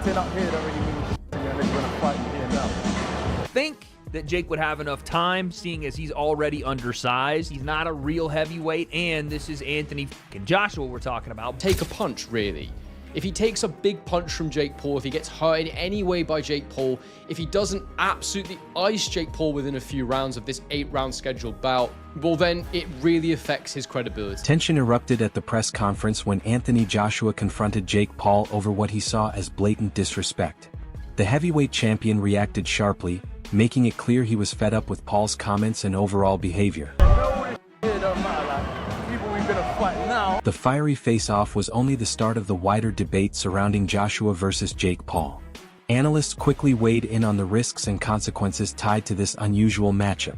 fighting up here don't really mean shit to me unless you're gonna fight me here now. Think that Jake would have enough time, seeing as he's already undersized. He's not a real heavyweight, and this is Anthony Joshua we're talking about. Take a punch, really. If he takes a big punch from Jake Paul, if he gets hurt in any way by Jake Paul, if he doesn't absolutely ice Jake Paul within a few rounds of this 8-round scheduled bout, well then it really affects his credibility. Tension erupted at the press conference when Anthony Joshua confronted Jake Paul over what he saw as blatant disrespect. The heavyweight champion reacted sharply, making it clear he was fed up with Paul's comments and overall behavior. The fiery face-off was only the start of the wider debate surrounding Joshua versus Jake Paul. Analysts quickly weighed in on the risks and consequences tied to this unusual matchup.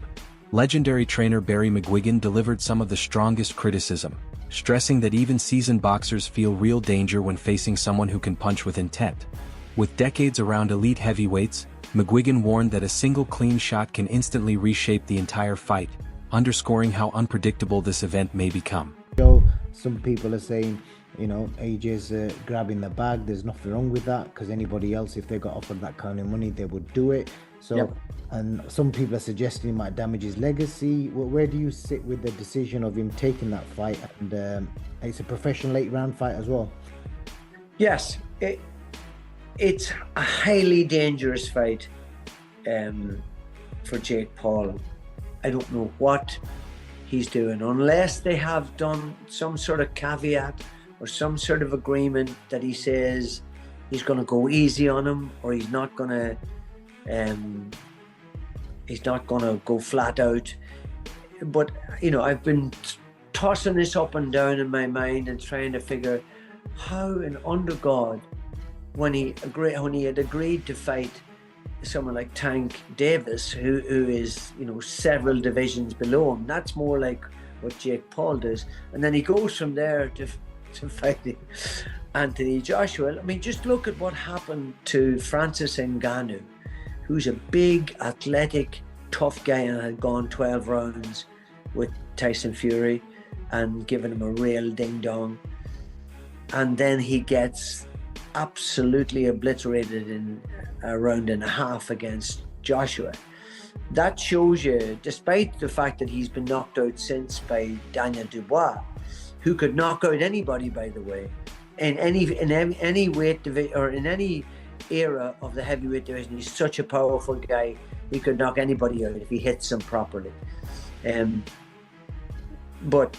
Legendary trainer Barry McGuigan delivered some of the strongest criticism, stressing that even seasoned boxers feel real danger when facing someone who can punch with intent. With decades around elite heavyweights, McGuigan warned that a single clean shot can instantly reshape the entire fight, underscoring how unpredictable this event may become. Some people are saying, you know, AJ's grabbing the bag. There's nothing wrong with that, because anybody else, if they got offered that kind of money, they would do it. So, yep. And some people are suggesting he might damage his legacy. Where do you sit with the decision of him taking that fight? And it's a professional 8-round fight as well. Yes, it's a highly dangerous fight for Jake Paul. I don't know what he's doing, unless they have done some sort of caveat or some sort of agreement that he says he's going to go easy on him, or he's not going to go flat out. But you know, I've been tossing this up and down in my mind and trying to figure how, in under God, when he had agreed to fight someone like Tank Davis, who is, you know, several divisions below him. That's more like what Jake Paul does. And then he goes from there to fighting Anthony Joshua. I mean, just look at what happened to Francis Ngannou, who's a big, athletic, tough guy and had gone 12 rounds with Tyson Fury and given him a real ding-dong. And then he gets absolutely obliterated in a round and a half against Joshua. That shows you, despite the fact that he's been knocked out since by Daniel Dubois, who could knock out anybody, by the way, in any weight division or in any era of the heavyweight division. He's such a powerful guy. He could knock anybody out if he hits them properly. But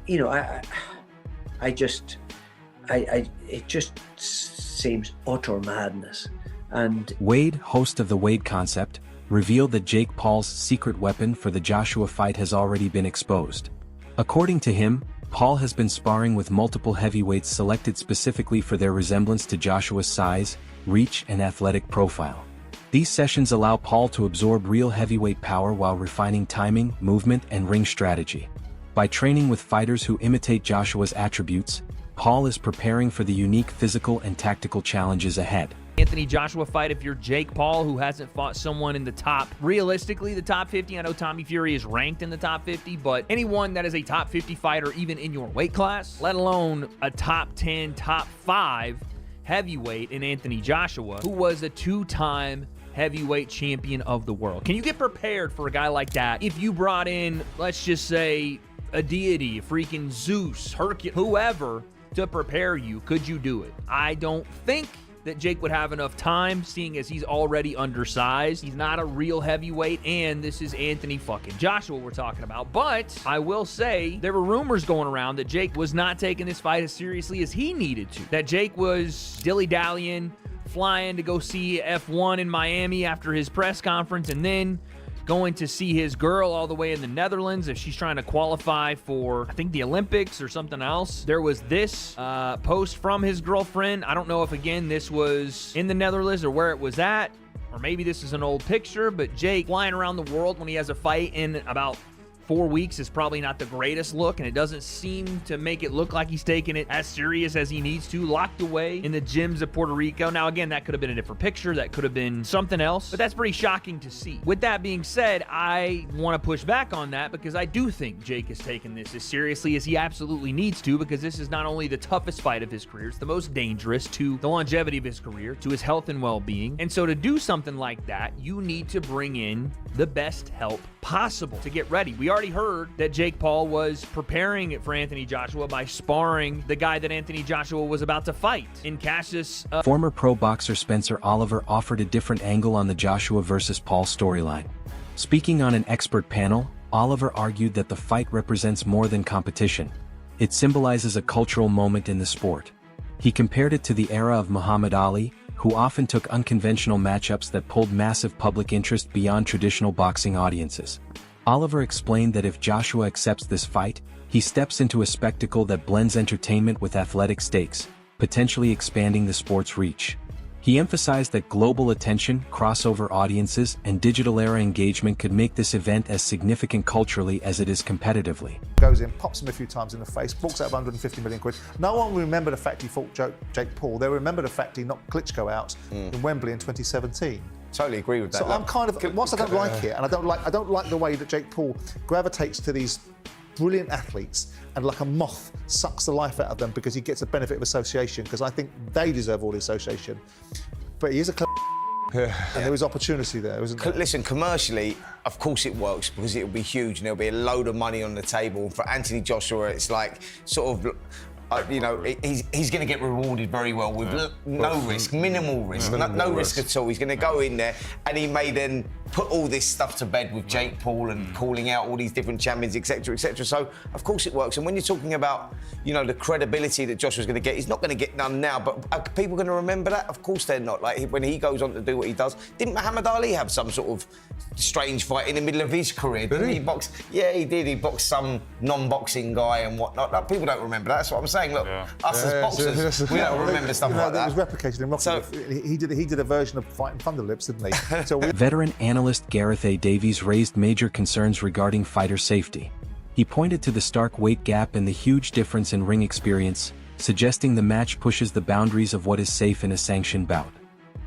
you know, it just seems utter madness. And Wade, host of the Wade Concept, revealed that Jake Paul's secret weapon for the Joshua fight has already been exposed. According to him, Paul has been sparring with multiple heavyweights selected specifically for their resemblance to Joshua's size, reach, and athletic profile. These sessions allow Paul to absorb real heavyweight power while refining timing, movement, and ring strategy. By training with fighters who imitate Joshua's attributes, Paul is preparing for the unique physical and tactical challenges ahead. Anthony Joshua fight, if you're Jake Paul, who hasn't fought someone in the top, realistically, the top 50. I know Tommy Fury is ranked in the top 50, but anyone that is a top 50 fighter, even in your weight class, let alone a top 10, top 5 heavyweight in Anthony Joshua, who was a 2-time heavyweight champion of the world. Can you get prepared for a guy like that if you brought in, let's just say, a deity, freaking Zeus, Hercules, whoever, to prepare you? Could you do it? I don't think that Jake would have enough time, seeing as he's already undersized. He's not a real heavyweight, and this is Anthony fucking Joshua we're talking about. But I will say, there were rumors going around that Jake was not taking this fight as seriously as he needed to. That Jake was dilly-dallying, flying to go see F1 in Miami after his press conference, and then going to see his girl all the way in the Netherlands if she's trying to qualify for, I think, the Olympics or something else. There was this post from his girlfriend. I don't know if, again, this was in the Netherlands or where it was at, or maybe this is an old picture, but Jake flying around the world when he has a fight in about 4 weeks is probably not the greatest look, and it doesn't seem to make it look like he's taking it as serious as he needs to, locked away in the gyms of Puerto Rico. Now, again, that could have been a different picture. That could have been something else, but that's pretty shocking to see. With that being said, I want to push back on that because I do think Jake is taking this as seriously as he absolutely needs to, because this is not only the toughest fight of his career, it's the most dangerous to the longevity of his career, to his health and well-being. And so to do something like that, you need to bring in the best help possible to get ready. We already heard that Jake Paul was preparing it for Anthony Joshua by sparring the guy that Anthony Joshua was about to fight in Cassius. Former pro boxer Spencer Oliver offered a different angle on the Joshua versus Paul storyline. Speaking on an expert panel, Oliver argued that the fight represents more than competition. It symbolizes a cultural moment in the sport. He compared it to the era of Muhammad Ali, who often took unconventional matchups that pulled massive public interest beyond traditional boxing audiences. Oliver explained that if Joshua accepts this fight, he steps into a spectacle that blends entertainment with athletic stakes, potentially expanding the sport's reach. He emphasized that global attention, crossover audiences, and digital-era engagement could make this event as significant culturally as it is competitively. Goes in, pops him a few times in the face, walks out of 150 million quid. No one will remember the fact he fought Jake Paul. They'll remember the fact he knocked Klitschko out in Wembley in 2017. Totally agree with that. So I'm kind of, whilst I don't like it, and I don't like the way that Jake Paul gravitates to these brilliant athletes and like a moth sucks the life out of them because he gets the benefit of association, because I think they deserve all the association. But he is a and there was opportunity there, wasn't there? Listen, commercially, of course it works because it'll be huge and there'll be a load of money on the table. For Anthony Joshua, it's like sort of, you know, he's going to get rewarded very well with no risk, minimal risk, no risk at all. He's going to go in there and he may then put all this stuff to bed with Jake Paul and calling out all these different champions, etc., etc. So, of course it works. And when you're talking about, you know, the credibility that Joshua's going to get, he's not going to get none now, but are people going to remember that? Of course they're not. Like, when he goes on to do what he does, didn't Muhammad Ali have some sort of strange fight in the middle of his career? Didn't he box? Yeah, he did. He boxed some non-boxing guy and whatnot. Like, people don't remember that. That's what I'm saying. Look, us as boxers, we don't remember stuff like that. It was replicated in Rocky. So, he did a version of Fighting Thunderlips, didn't he? So Veteran analyst Gareth A. Davies raised major concerns regarding fighter safety. He pointed to the stark weight gap and the huge difference in ring experience, suggesting the match pushes the boundaries of what is safe in a sanctioned bout.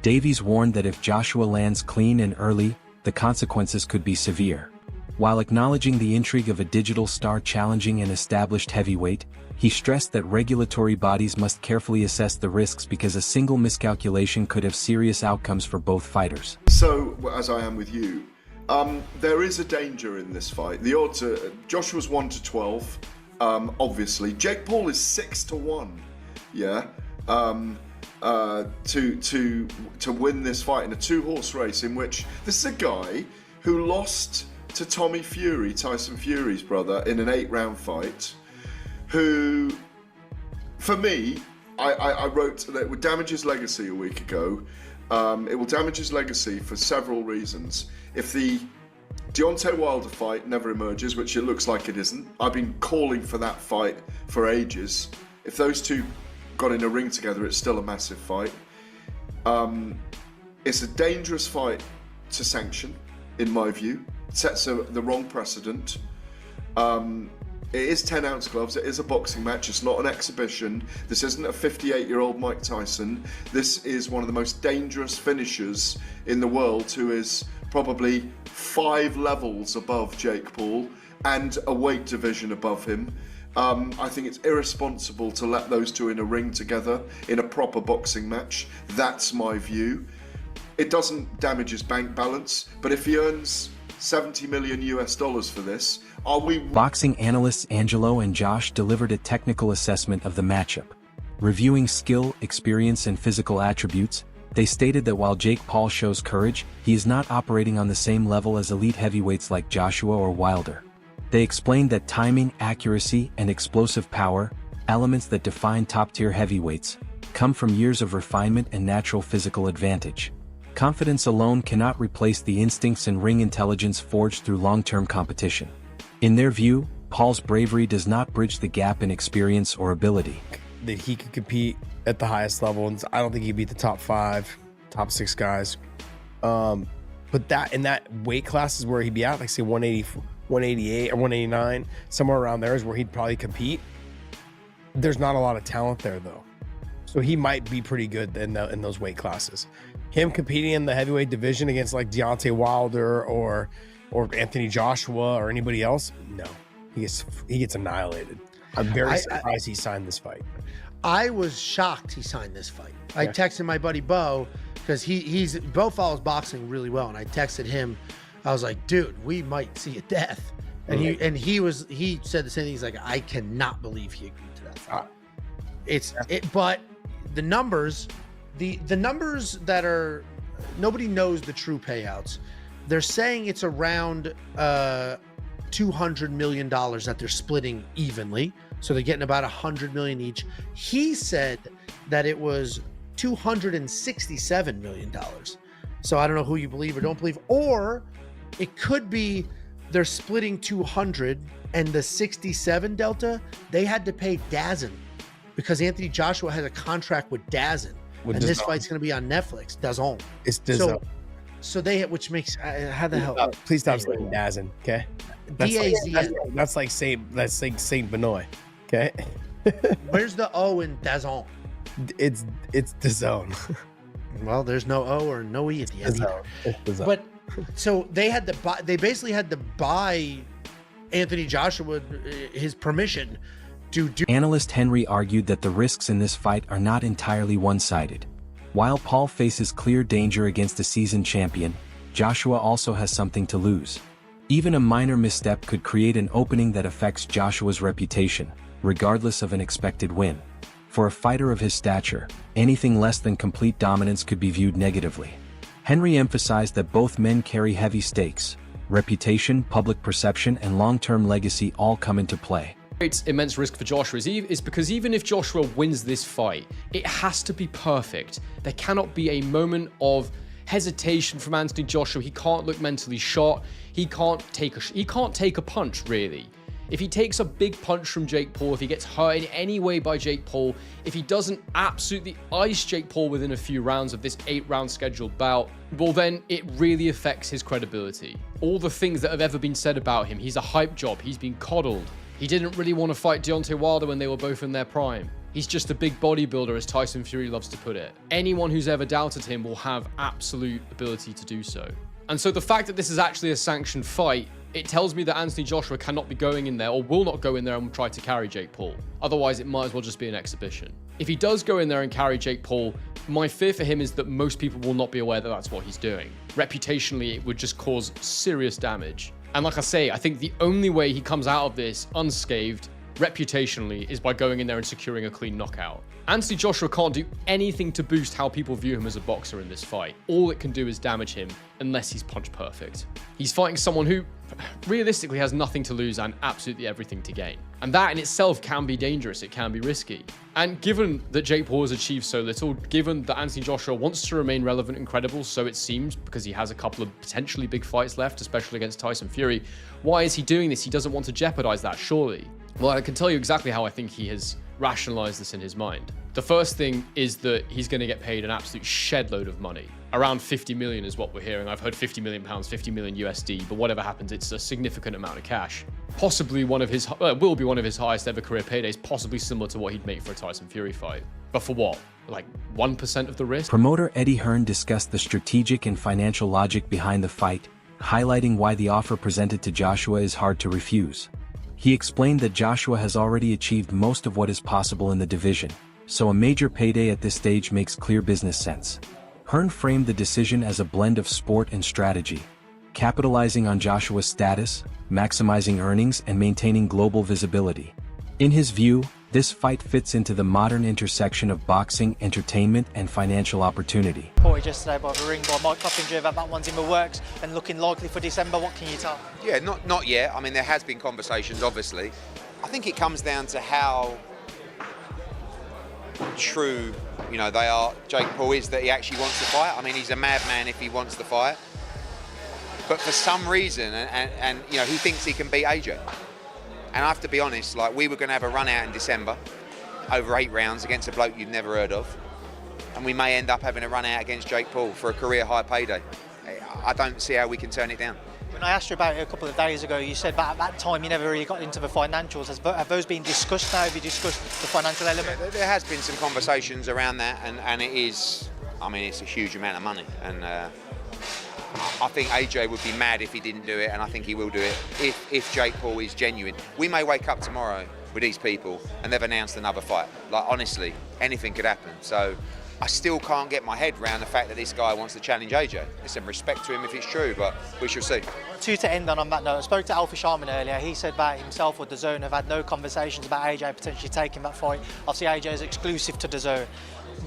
Davies warned that if Joshua lands clean and early, the consequences could be severe. While acknowledging the intrigue of a digital star challenging an established heavyweight, he stressed that regulatory bodies must carefully assess the risks because a single miscalculation could have serious outcomes for both fighters. So, as I am with you, there is a danger in this fight. The odds are, Joshua's 1-12, obviously. Jake Paul is 6-1, yeah, to win this fight in a two-horse race in which this is a guy who lost to Tommy Fury, Tyson Fury's brother, in an 8-round fight, who, for me, I wrote that it would damage his legacy a week ago. It will damage his legacy for several reasons. If the Deontay Wilder fight never emerges, which it looks like it isn't, I've been calling for that fight for ages. If those two got in a ring together, it's still a massive fight. It's a dangerous fight to sanction, in my view. It sets the wrong precedent. It is 10-ounce gloves, it is a boxing match, it's not an exhibition. This isn't a 58-year-old Mike Tyson. This is one of the most dangerous finishers in the world, who is probably 5 levels above Jake Paul and a weight division above him. I think it's irresponsible to let those two in a ring together in a proper boxing match. That's my view. It doesn't damage his bank balance, but if he earns $70 million for this, are we... Boxing analysts Angelo and Josh delivered a technical assessment of the matchup. Reviewing skill, experience, and physical attributes, they stated that while Jake Paul shows courage, he is not operating on the same level as elite heavyweights like Joshua or Wilder. They explained that timing, accuracy, and explosive power, elements that define top-tier heavyweights, come from years of refinement and natural physical advantage. Confidence alone cannot replace the instincts and ring intelligence forged through long-term competition. In their view, Paul's bravery does not bridge the gap in experience or ability. That he could compete at the highest level, and I don't think he'd beat the top 5, top 6 guys. But that in that weight class is where he'd be at, like say 180, 188 or 189, somewhere around there is where he'd probably compete. There's not a lot of talent there though, so he might be pretty good in those weight classes. Him competing in the heavyweight division against like Deontay Wilder or Anthony Joshua or anybody else, no, he gets annihilated. I'm very surprised he signed this fight. I was shocked he signed this fight. I texted my buddy Bo because Bo follows boxing really well, and I texted him. I was like, dude, we might see a death. And he said the same thing. He's like, I cannot believe he agreed to that fight. But the numbers, the numbers that are, nobody knows the true payouts. They're saying it's around $200 million that they're splitting evenly. So they're getting about $100 million each. He said that it was $267 million. So I don't know who you believe or don't believe, or it could be they're splitting 200 and the 67 delta, they had to pay DAZN because Anthony Joshua has a contract with DAZN. And this fight's going to be on Netflix. DAZN. It's DAZN. So they, which makes, how the hell? Please stop saying DAZN, okay? That's like Saint Benoit, okay? Where's the O in DAZN? It's DAZN. Well, there's no O or no E at the end. But so they basically had to buy Anthony Joshua his permission to do. Analyst Henry argued that the risks in this fight are not entirely one-sided. While Paul faces clear danger against a seasoned champion, Joshua also has something to lose. Even a minor misstep could create an opening that affects Joshua's reputation, regardless of an expected win. For a fighter of his stature, anything less than complete dominance could be viewed negatively. Henry emphasized that both men carry heavy stakes. Reputation, public perception, and long-term legacy all come into play. It's immense risk for Joshua is because even if Joshua wins this fight, it has to be perfect. There cannot be a moment of hesitation from Anthony Joshua. He can't look mentally shot. He can't take a punch, really. If he takes a big punch from Jake Paul, if he gets hurt in any way by Jake Paul, if he doesn't absolutely ice Jake Paul within a few rounds of this 8-round scheduled bout, well then it really affects his credibility. All the things that have ever been said about him, he's a hype job, he's been coddled. He didn't really want to fight Deontay Wilder when they were both in their prime. He's just a big bodybuilder, as Tyson Fury loves to put it. Anyone who's ever doubted him will have absolute ability to do so. And so the fact that this is actually a sanctioned fight, it tells me that Anthony Joshua cannot be going in there or will not go in there and try to carry Jake Paul. Otherwise, it might as well just be an exhibition. If he does go in there and carry Jake Paul, my fear for him is that most people will not be aware that that's what he's doing. Reputationally, it would just cause serious damage. And like I say, I think the only way he comes out of this unscathed, reputationally, is by going in there and securing a clean knockout. Anthony Joshua can't do anything to boost how people view him as a boxer in this fight. All it can do is damage him unless he's punch perfect. He's fighting someone who realistically has nothing to lose and absolutely everything to gain. And that in itself can be dangerous, it can be risky. And given that Jake Paul has achieved so little, given that Anthony Joshua wants to remain relevant and credible, so it seems, because he has a couple of potentially big fights left, especially against Tyson Fury, why is he doing this? He doesn't want to jeopardize that, surely. Well, I can tell you exactly how I think he has rationalized this in his mind. The first thing is that he's going to get paid an absolute shed load of money. Around 50 million is what we're hearing. I've heard 50 million pounds, 50 million USD, but whatever happens, it's a significant amount of cash. Possibly will be one of his highest ever career paydays, possibly similar to what he'd make for a Tyson Fury fight. But for what? Like 1% of the risk? Promoter Eddie Hearn discussed the strategic and financial logic behind the fight, highlighting why the offer presented to Joshua is hard to refuse. He explained that Joshua has already achieved most of what is possible in the division, so a major payday at this stage makes clear business sense. Hearn framed the decision as a blend of sport and strategy, capitalizing on Joshua's status, maximizing earnings, and maintaining global visibility. In his view, this fight fits into the modern intersection of boxing, entertainment, and financial opportunity. Reported yesterday by the Ring by Mike Coppinger that one's in the works and looking likely for December. What can you tell? Yeah, not yet. I mean, there has been conversations, obviously. I think it comes down to how true, they are. Jake Paul is that he actually wants to fight. I mean, he's a madman if he wants to fight. But for some reason, and he thinks he can beat AJ. And I have to be honest, we were going to have a run out in December, over 8 rounds against a bloke you've never heard of. And we may end up having a run out against Jake Paul for a career high payday. I don't see how we can turn it down. When I asked you about it a couple of days ago, you said that at that time you never really got into the financials. Have those been discussed now? Have you discussed the financial element? There has been some conversations around that, and it is, I mean, it's a huge amount of money, and I think AJ would be mad if he didn't do it, and I think he will do it if Jake Paul is genuine. We may wake up tomorrow with these people and they've announced another fight. Like, honestly, anything could happen. So I still can't get my head around the fact that this guy wants to challenge AJ. There's some respect to him if it's true, but we shall see. To end on that note, I spoke to Alfie Sharman earlier. He said that himself or DAZN have had no conversations about AJ potentially taking that fight. Obviously, AJ is exclusive to DAZN.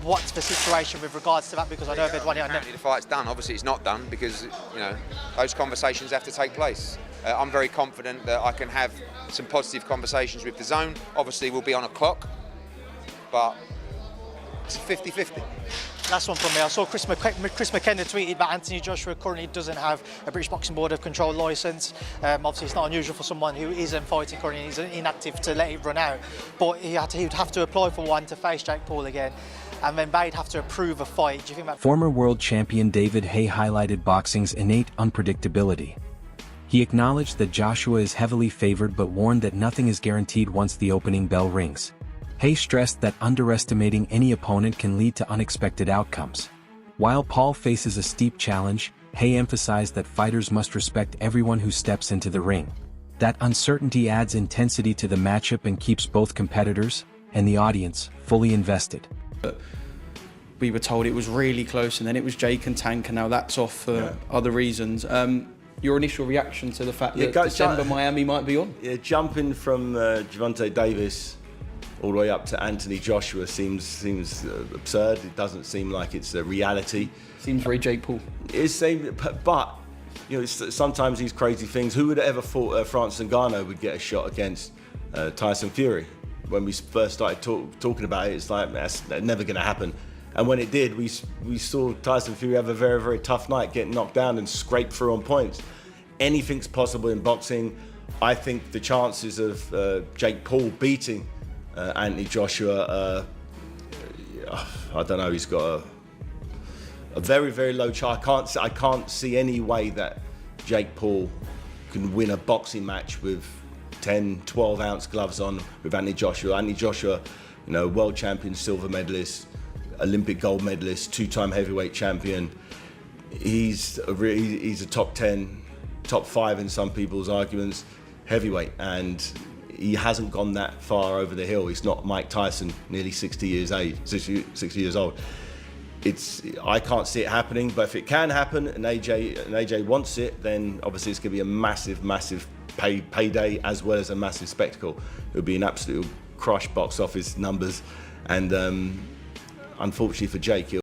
What's the situation with regards to that? Because I know they'd want it. Apparently the fight's done. Obviously, it's not done because, you know, those conversations have to take place. I'm very confident that I can have some positive conversations with DAZN. Obviously, we'll be on a clock, but it's 50-50. Last one from me. I saw Chris McKenna tweeted that Anthony Joshua currently doesn't have a British Boxing Board of Control licence. Obviously, it's not unusual for someone who isn't fighting currently and is inactive to let it run out. But he would have to apply for one to face Jake Paul again, and then they'd have to approve a fight. Do you think that? Former world champion David Haye highlighted boxing's innate unpredictability. He acknowledged that Joshua is heavily favored but warned that nothing is guaranteed once the opening bell rings. Haye stressed that underestimating any opponent can lead to unexpected outcomes. While Paul faces a steep challenge, Haye emphasized that fighters must respect everyone who steps into the ring. That uncertainty adds intensity to the matchup and keeps both competitors and the audience fully invested. We were told it was really close, and then it was Jake and Tank, and now that's off for other reasons. Your initial reaction to the fact that December Miami might be on? Yeah, jumping from Gervonta Davis all the way up to Anthony Joshua seems absurd. It doesn't seem like it's a reality. Seems very Jake Paul. But you know, sometimes these crazy things. Who would have ever thought Francis Ngannou would get a shot against Tyson Fury? When we first started talking about it, it's like that's never going to happen. And when it did, we saw Tyson Fury have a very, very tough night, get knocked down and scrape through on points. Anything's possible in boxing. I think the chances of Jake Paul beating Anthony Joshua, I don't know, he's got a very, very low chance. I can't see any way that Jake Paul can win a boxing match with 10, 12-ounce gloves on with Anthony Joshua. Anthony Joshua, you know, world champion, silver medalist, Olympic gold medalist, two-time heavyweight champion. He's a top 10, top 5 in some people's arguments, heavyweight, and he hasn't gone that far over the hill. He's not Mike Tyson, nearly 60 years old. I can't see it happening, but if it can happen and AJ wants it, then obviously it's going to be a massive, massive payday as well as a massive spectacle. It would be an absolute crush box office numbers, and unfortunately for Jake,